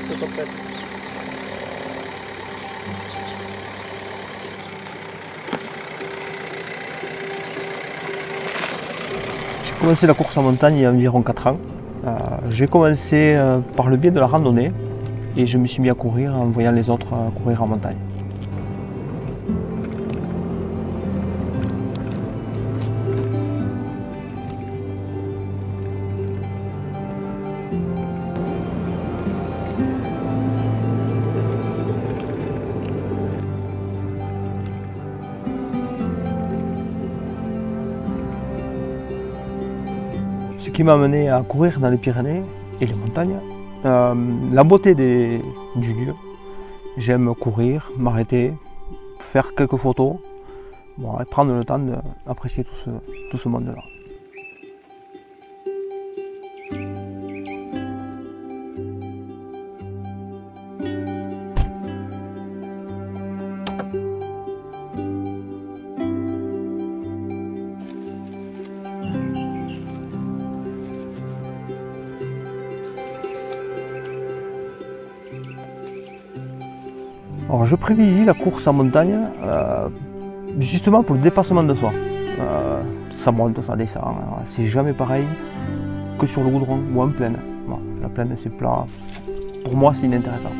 c'est top 7. J'ai commencé la course en montagne il y a environ 4 ans. J'ai commencé par le biais de la randonnée et je me suis mis à courir en voyant les autres courir en montagne. Ce qui m'a amené à courir dans les Pyrénées et les montagnes, la beauté du lieu. J'aime courir, m'arrêter, faire quelques photos, bon, et prendre le temps d'apprécier tout ce monde-là. Alors, je privilégie la course en montagne justement pour le dépassement de soi. Ça monte, ça descend, c'est jamais pareil que sur le goudron ou en plaine. Bon, la plaine c'est plat, pour moi c'est inintéressant.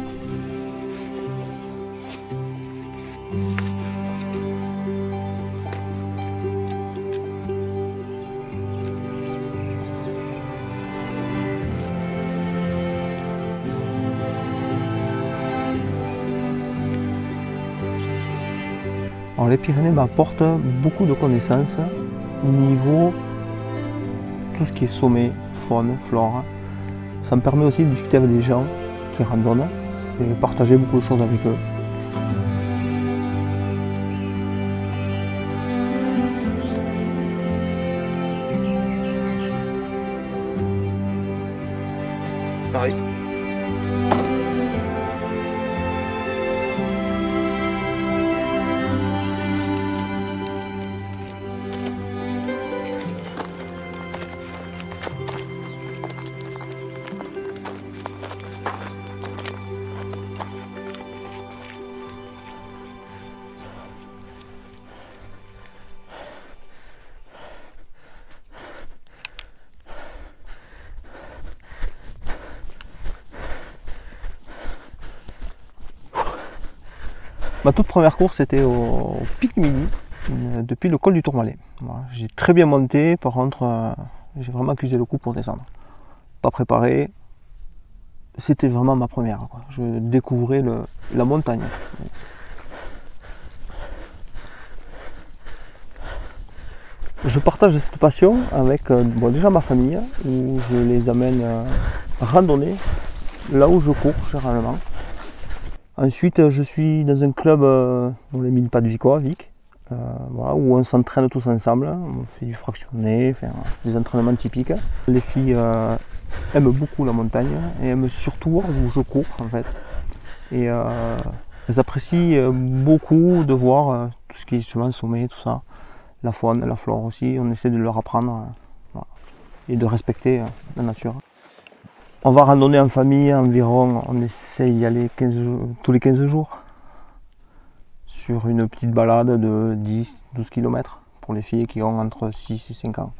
Alors, les Pyrénées m'apportent beaucoup de connaissances au niveau tout ce qui est sommet, faune, flore. Ça me permet aussi de discuter avec des gens qui randonnent et partager beaucoup de choses avec eux. Pareil. Ma toute première course c'était au pic du Midi, depuis le col du Tourmalet. Voilà, j'ai très bien monté, par contre j'ai vraiment accusé le coup pour descendre. Pas préparé, c'était vraiment ma première, quoi. Je découvrais la montagne. Je partage cette passion avec bon, déjà ma famille, où je les amène randonner là où je cours généralement. Ensuite, je suis dans un club dans les 1000 pas de Vico, Vic, voilà, où on s'entraîne tous ensemble, on fait du fractionné, enfin, des entraînements typiques. Les filles aiment beaucoup la montagne et aiment surtout voir où je cours en fait. Et elles apprécient beaucoup de voir tout ce qui est justement sommet, tout ça, la faune, la flore aussi. On essaie de leur apprendre voilà, et de respecter la nature. On va randonner en famille environ, on essaye d'y aller tous les 15 jours sur une petite balade de 10-12 km pour les filles qui ont entre 6 et 5 ans.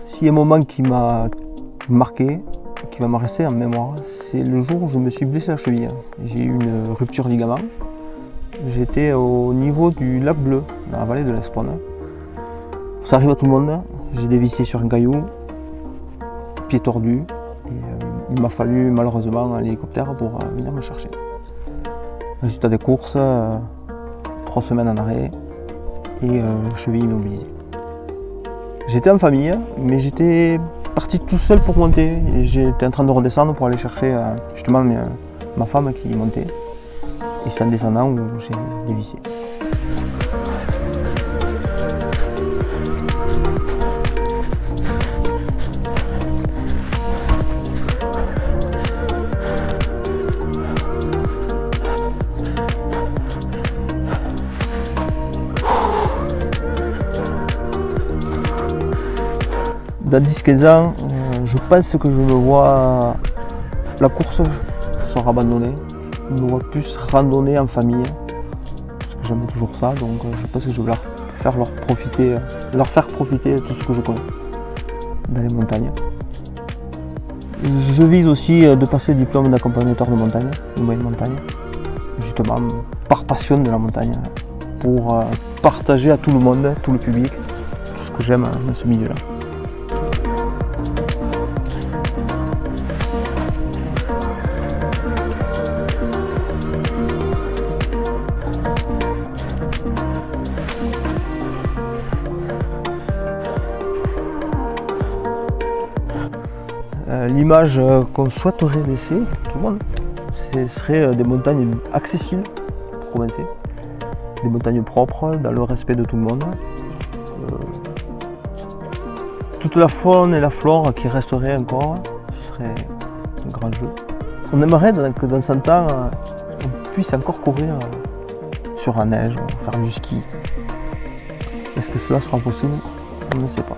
S'il y a un moment qui m'a marqué, qui va me rester en mémoire, c'est le jour où je me suis blessé la cheville. J'ai eu une rupture de ligament. J'étais au niveau du lac Bleu, dans la vallée de l'Espone. Ça arrive à tout le monde. J'ai dévissé sur un caillou, pied tordu. Et, il m'a fallu malheureusement un hélicoptère pour venir me chercher. Résultat des courses, 3 semaines en arrêt. et cheville immobilisée. J'étais en famille, mais j'étais parti tout seul pour monter. J'étais en train de redescendre pour aller chercher justement ma femme qui montait. Et c'est en descendant où j'ai dévissé. Dans 10-15 ans, je pense que je me vois la course sera abandonnée. Je me vois plus randonner en famille, parce que j'aimais toujours ça, donc je pense que je vais leur faire profiter de tout ce que je connais dans les montagnes. Je vise aussi de passer le diplôme d'accompagnateur de montagne, de moyenne montagne, justement par passion de la montagne, pour partager à tout le monde, tout le public, tout ce que j'aime dans ce milieu-là. L'image qu'on souhaiterait laisser, tout le monde, ce serait des montagnes accessibles, pour commencer, des montagnes propres, dans le respect de tout le monde, toute la faune et la flore qui resterait encore, ce serait un grand jeu. On aimerait que dans 100 ans, on puisse encore courir sur la neige, faire du ski. Est-ce que cela sera possible? On ne sait pas.